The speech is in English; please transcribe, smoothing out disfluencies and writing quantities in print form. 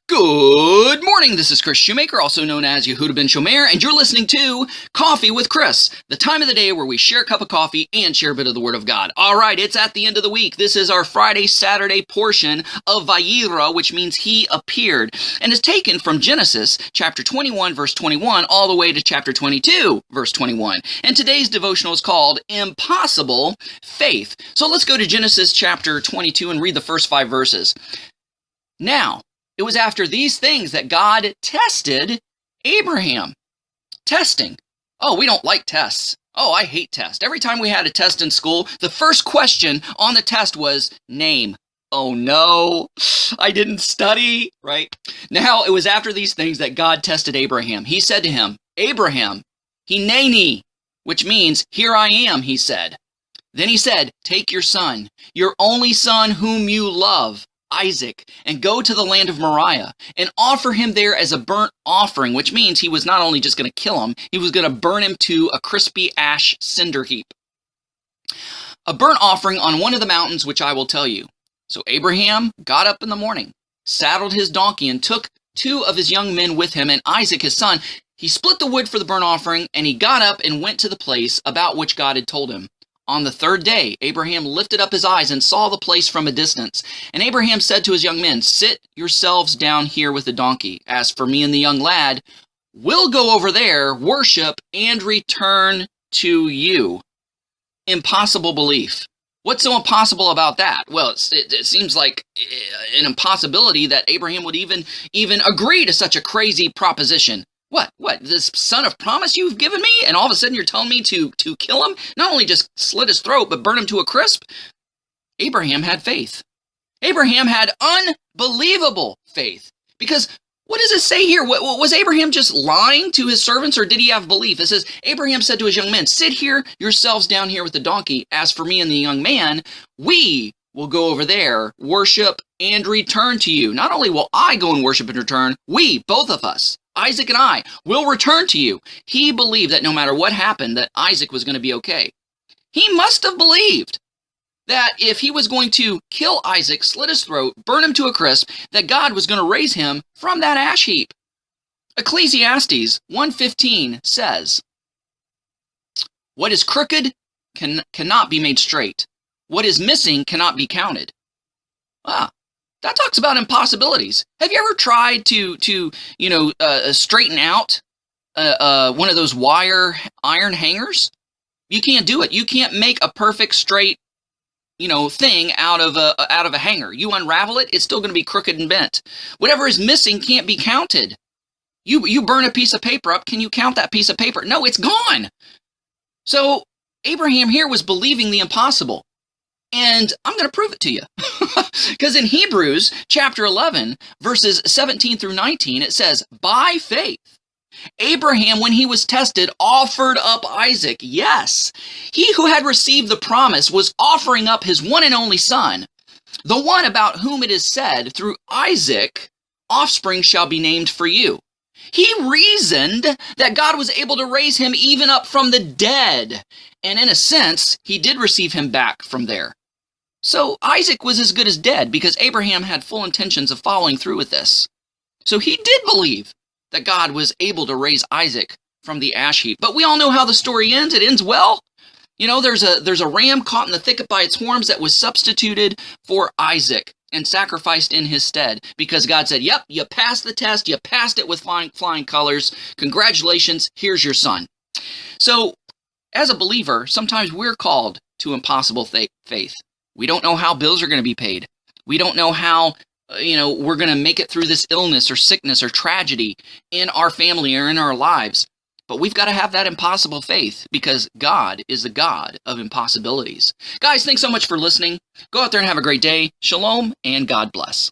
Good morning, this is Kris Shoemaker, also known as Yehudah ben Shomeyr, and you're listening to Coffee with Kris, the time of the day where we share a cup of coffee and share a bit of the Word of God. All right, it's at the end of the week. This is our Friday, Saturday portion of Vayera, which means He appeared, and is taken from Genesis chapter 21, verse 21, all the way to chapter 22, verse 21. And today's devotional is called Impossible Faith. So let's go to Genesis chapter 22 and read the first 5 verses. Now, it was after these things that God tested Abraham. Testing. Oh, we don't like tests. Oh, I hate tests. Every time we had a test in school, the first question on the test was name. Oh no, I didn't study, right? Now, it was after these things that God tested Abraham. He said to him, Abraham, hineni, which means, here I am, he said. Then he said, take your son, your only son whom you love, Isaac, and go to the land of Moriah and offer him there as a burnt offering, which means he was not only just going to kill him, he was going to burn him to a crispy ash cinder heap. A burnt offering on one of the mountains which I will tell you. So Abraham got up in the morning, saddled his donkey, and took 2 of his young men with him, and Isaac his son. He split the wood for the burnt offering, and he got up and went to the place about which God had told him. On the 3rd day, Abraham lifted up his eyes and saw the place from a distance. And Abraham said to his young men, sit yourselves down here with the donkey. As for me and the young lad, we'll go over there, worship, and return to you. Impossible belief. What's so impossible about that? Well, it seems like an impossibility that Abraham would even agree to such a crazy proposition. What, this son of promise you've given me? And all of a sudden you're telling me to kill him? Not only just slit his throat, but burn him to a crisp? Abraham had faith. Abraham had unbelievable faith. Because what does it say here? Was Abraham just lying to his servants, or did he have belief? It says, Abraham said to his young men, sit here yourselves down here with the donkey. As for me and the young man, we will go over there, worship, and return to you. Not only will I go and worship and return, we, both of us, Isaac and I, will return to you. He believed that no matter what happened, that Isaac was going to be okay. He must have believed that if he was going to kill Isaac, slit his throat, burn him to a crisp, that God was going to raise him from that ash heap. Ecclesiastes 1:15 says, what is crooked cannot be made straight. What is missing cannot be counted. That talks about impossibilities. Have you ever tried to straighten out one of those iron hangers? You can't do it. You can't make a perfect straight, thing out of a hanger. You unravel it, it's still going to be crooked and bent. Whatever is missing can't be counted. You burn a piece of paper up. Can you count that piece of paper? No, it's gone. So Abraham here was believing the impossible. And I'm going to prove it to you. Because in Hebrews chapter 11, verses 17 through 19, it says, by faith, Abraham, when he was tested, offered up Isaac. Yes, he who had received the promise was offering up his one and only son, the one about whom it is said, through Isaac, offspring shall be named for you. He reasoned that God was able to raise him even up from the dead. And in a sense, he did receive him back from there. So Isaac was as good as dead because Abraham had full intentions of following through with this. So he did believe that God was able to raise Isaac from the ash heap. But we all know how the story ends. It ends well. There's a ram caught in the thicket by its horns that was substituted for Isaac and sacrificed in his stead because God said, yep, you passed the test. You passed it with flying colors. Congratulations. Here's your son. So as a believer, sometimes we're called to impossible faith. We don't know how bills are going to be paid. We don't know how, we're going to make it through this illness or sickness or tragedy in our family or in our lives. But we've got to have that impossible faith because God is the God of impossibilities. Guys, thanks so much for listening. Go out there and have a great day. Shalom and God bless.